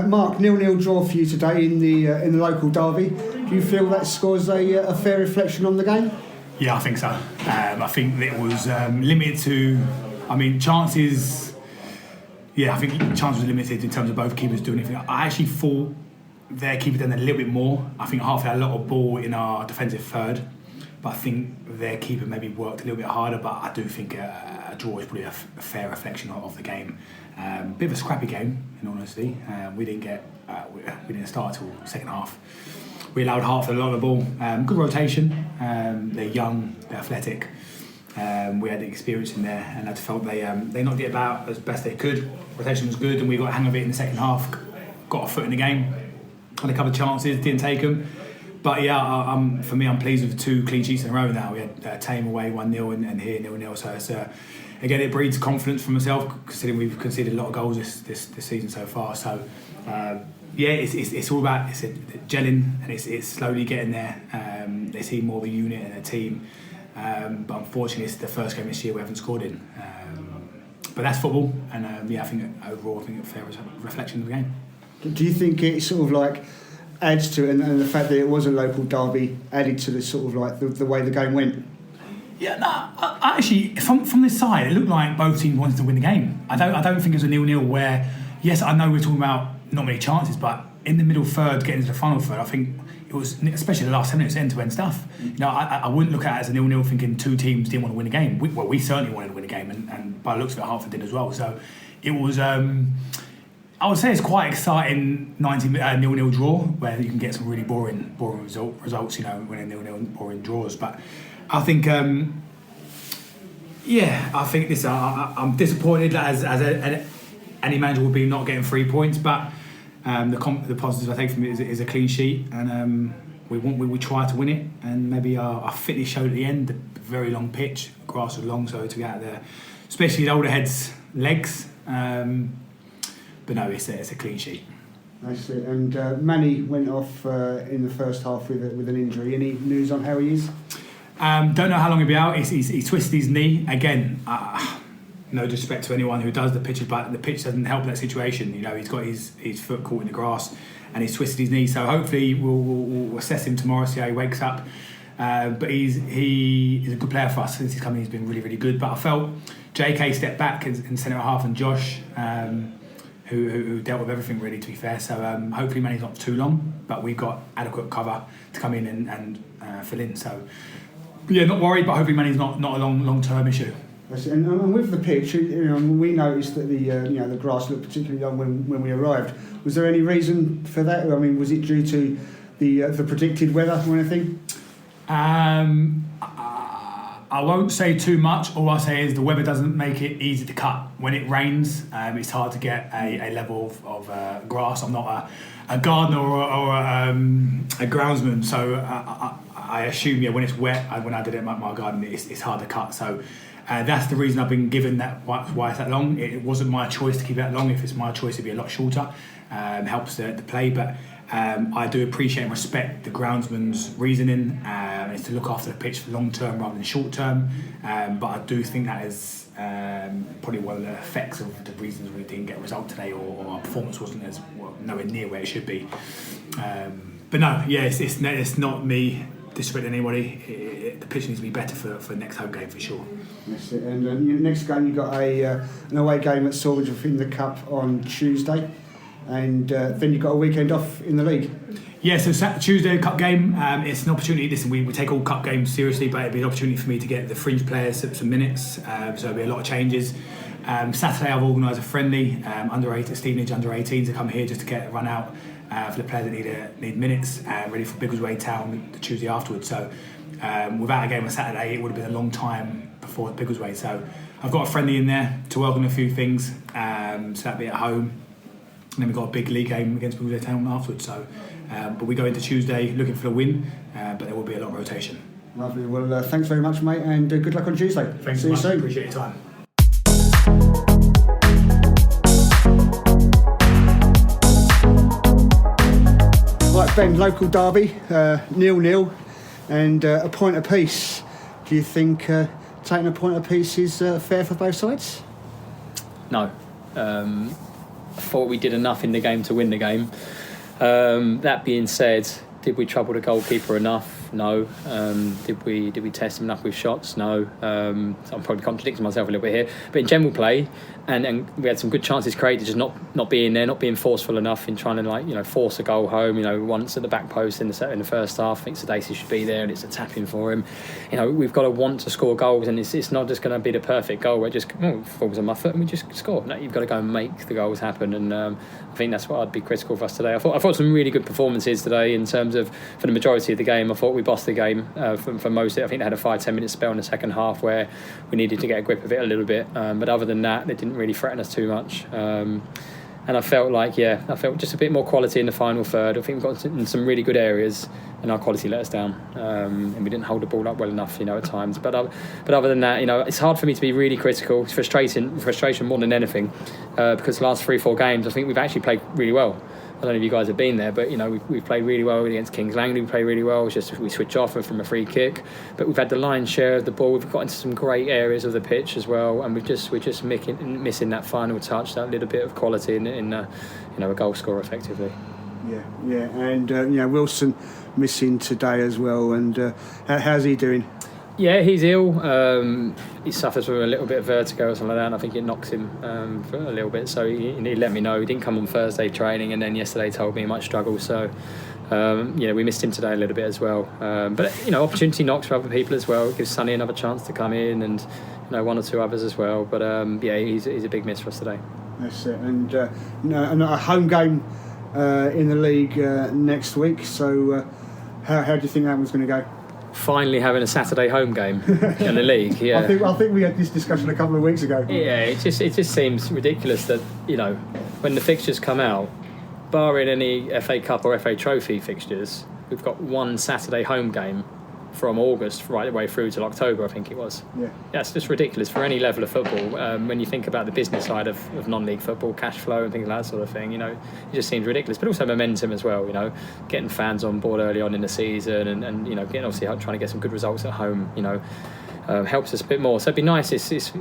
Mark, 0-0 draw for you today in the local derby. Do you feel that scores a fair reflection on the game? Yeah, I think so. I think it was limited to, chances. Yeah, I think chances were limited in terms of both keepers doing anything. I actually thought their keeper done a little bit more. I think Hertford had a lot of ball in our defensive third, but I think their keeper maybe worked a little bit harder. But I do think a draw is probably a fair reflection of the game. Bit of a scrappy game, in all honesty. We didn't start till second half. We allowed Hertford a lot of the ball. Good rotation. They're young, they're athletic. We had the experience in there, and I felt they knocked it about as best they could. Rotation was good, and we got a hang of it in the second half. Got a foot in the game. Had a couple of chances, didn't take them. But yeah, for me, I'm pleased with 2 clean sheets in a row now. We had Tame away 1-0 and here 0-0. So it's, again, it breeds confidence for myself, considering we've conceded a lot of goals this season so far. So it's all about gelling, and it's slowly getting there. They see more of a unit and a team. But unfortunately, it's the first game this year we haven't scored in. But that's football, and I think overall, a fair reflection of the game. Do you think it sort of like adds to it, and the fact that it was a local derby added to the sort of like the way the game went? Yeah, no. I actually, from this side, it looked like both teams wanted to win the game. I don't think it was a 0-0 where, yes, I know we're talking about not many chances, but in the middle third, getting into the final third, I think it was, especially the last 10 minutes, end-to-end stuff. I wouldn't look at it as a 0-0 thinking 2 teams didn't want to win a game. We certainly wanted to win a game, and by the looks of it, Hertford did as well. So it was, I would say it's quite exciting 0-0 draw, where you can get some really boring results, winning 0-0 boring draws. But I think, I think this. I'm disappointed as any manager would be not getting 3 points, but the positives I take from it is a clean sheet, and we try to win it, and maybe our fitness showed at the end. The very long pitch, grass was long, so to get out there, especially the older heads' legs. But no, it's a clean sheet. That's it. And Manny went off in the first half with an injury. Any news on how he is? Don't know how long he'll be out. He twisted his knee again. No disrespect to anyone who does the pitches, but the pitch doesn't help that situation. He's got his foot caught in the grass, and he's twisted his knee. So hopefully we'll assess him tomorrow, see how he wakes up. But he's a good player for us. Since he's come in, he's been really, really good. But I felt JK stepped back in centre half, and Josh, who dealt with everything really, to be fair. So hopefully Manny's not too long, but we've got adequate cover to come in and fill in. So yeah, not worried, but hopefully Manny's not a long-term issue. And with the pitch, we noticed that the grass looked particularly long when we arrived. Was there any reason for that? I mean, was it due to the predicted weather or anything? I won't say too much. All I'll say is the weather doesn't make it easy to cut. When it rains, it's hard to get a level of grass. I'm not a gardener or a groundsman, so I assume when it's wet, when I did it in my garden, it's hard to cut. So that's the reason I've been given that why it's that long. It wasn't my choice to keep it that long. If it's my choice, it'd be a lot shorter. Helps the play, but I do appreciate and respect the groundsman's reasoning. It's to look after the pitch for long term rather than short term. But I do think that is probably one of the effects of the reasons we didn't get a result today, or our performance wasn't as nowhere near where it should be. But no, it's not me disrespecting anybody. The pitch needs to be better for next home game for sure. That's it. And next game you got an away game at Swords in the Cup on Tuesday. And then you've got a weekend off in the league. Yeah, so Tuesday Cup game, it's an opportunity. Listen, we take all Cup games seriously, but it'd be an opportunity for me to get the fringe players some minutes. So there'll be a lot of changes. Saturday I've organised a friendly Stevenage under 18s to come here just to get a run out for the players that need minutes, ready for Biggleswade Town the Tuesday afterwards. So without a game on Saturday, it would have been a long time before Biggleswade. So I've got a friendly in there to work on a few things. So that'll be at home. And then we've got a big league game against Biggleswade Town afterwards. So, but we go into Tuesday looking for a win, but there will be a lot of rotation. Lovely. Well, thanks very much, mate, and good luck on Tuesday. Thanks so much. Appreciate your time. Right, Ben, local derby, 0-0, and a point apiece. Do you think taking a point apiece is fair for both sides? No. I thought we did enough in the game to win the game. That being said, did we trouble the goalkeeper enough? No. Did we test him enough with shots? No. I'm probably contradicting myself a little bit here, but in general play, and we had some good chances created, just not being there, not being forceful enough in trying to force a goal home. Once at the back post in the first half, I think Sadasi should be there, and it's a tap in for him. We've got to want to score goals, and it's not just going to be the perfect goal where it just falls on my foot and we just score. No, you've got to go and make the goals happen, and I think that's what I'd be critical for us today. I thought some really good performances today in terms of, for the majority of the game, I thought we bossed the game for most of it. I think they had a 5-10 minute spell in the second half where we needed to get a grip of it a little bit, but other than that, they didn't really threaten us too much. And I felt just a bit more quality in the final third. I think we got in some really good areas, and our quality let us down, and we didn't hold the ball up well enough, at times. But other than that, it's hard for me to be really critical. It's frustration more than anything, because the last 3-4 games, I think we've actually played really well. I don't know if you guys have been there, but we've played really well against Kings Langley. We played really well. It's just we switch off from a free kick, but we've had the lion's share of the ball. We've got into some great areas of the pitch as well, and we're just missing that final touch, that little bit of quality in a goal scorer effectively. Yeah, and Wilson missing today as well. And how's he doing? Yeah, he's ill. He suffers from a little bit of vertigo or something like that, and I think it knocks him for a little bit. So he let me know. He didn't come on Thursday training, and then yesterday told me he might struggle. So we missed him today a little bit as well. But opportunity knocks for other people as well. It gives Sonny another chance to come in, and one or two others as well. But he's a big miss for us today. That's it. And a home game in the league next week. So how do you think that one's going to go? Finally having a Saturday home game in the league. Yeah, I think we had this discussion a couple of weeks ago. Yeah, it just seems ridiculous that when the fixtures come out, barring any FA Cup or FA Trophy fixtures, we've got one Saturday home game from August right the way through till October, I think it was. Yeah, it's just ridiculous for any level of football. When you think about the business side of non-league football, cash flow and things like that sort of thing, it just seems ridiculous. But also momentum as well, getting fans on board early on in the season, and getting obviously trying to get some good results at home, helps us a bit more. So it'd be nice. It's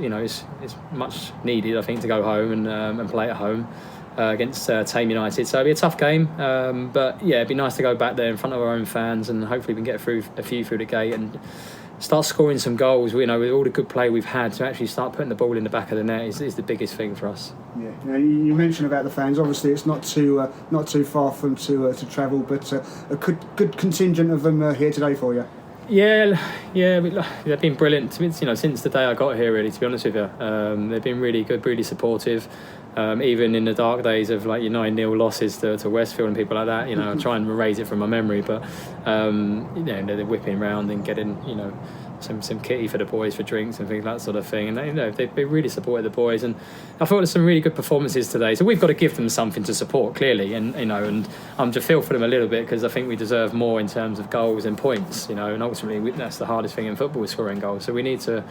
much needed, I think, to go home and play at home. Against Tame United, so it'll be a tough game, but it'd be nice to go back there in front of our own fans, and hopefully we can get a few through the gate and start scoring some goals. With all the good play we've had, to actually start putting the ball in the back of the net is the biggest thing for us. Yeah, you mentioned about the fans. Obviously, it's not too far from to travel, but a good contingent of them here today for you. Yeah, they've been brilliant. Since the day I got here, really, to be honest with you, they've been really good, really supportive. Even in the dark days of your 9-0 losses to Westfield and people like that, I try and erase it from my memory, but they're whipping around and getting some kitty for the boys for drinks and things like that sort of thing, and they really supported the boys, and I thought there's some really good performances today. So we've got to give them something to support, clearly, and I'm to feel for them a little bit, because I think we deserve more in terms of goals and points, and ultimately that's the hardest thing in football, is scoring goals. So we need to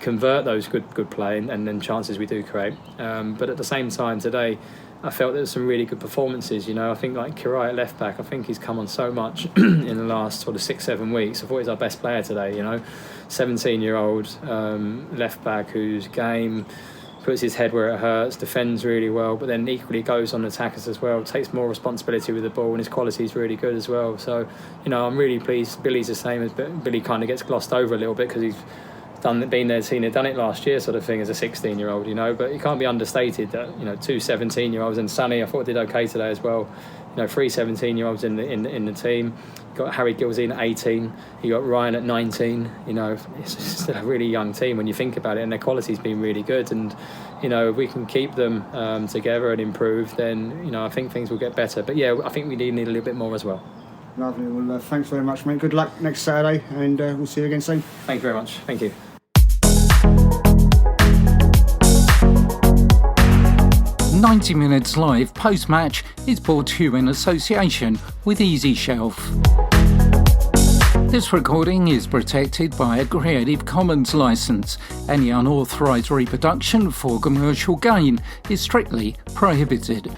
convert those good play and then chances we do create. But at the same time today, I felt there were some really good performances. I think like Kirai at left back, I think he's come on so much in the last sort of 6-7 weeks. I thought he's our best player today. 17-year-old left back whose game puts his head where it hurts, defends really well, but then equally goes on attackers as well, takes more responsibility with the ball, and his quality is really good as well. So I'm really pleased. Billy's the same, as Billy kind of gets glossed over a little bit because he's been there, seen it, done it last year, sort of thing, as a 16-year-old, but it can't be understated that two 17-year-olds, and Sonny I thought did okay today as well. 3 17-year-olds in the team. You got Harry Gilzine at 18. You got Ryan at 19. It's still a really young team when you think about it, and their quality's been really good. And if we can keep them together and improve, then I think things will get better. But I think we need a little bit more as well. Lovely. Well, thanks very much, mate. Good luck next Saturday, and we'll see you again soon. Thank you very much. Thank you. 90 Minutes Live post-match is brought to you in association with Easy Shelf. This recording is protected by a Creative Commons licence. Any unauthorised reproduction for commercial gain is strictly prohibited.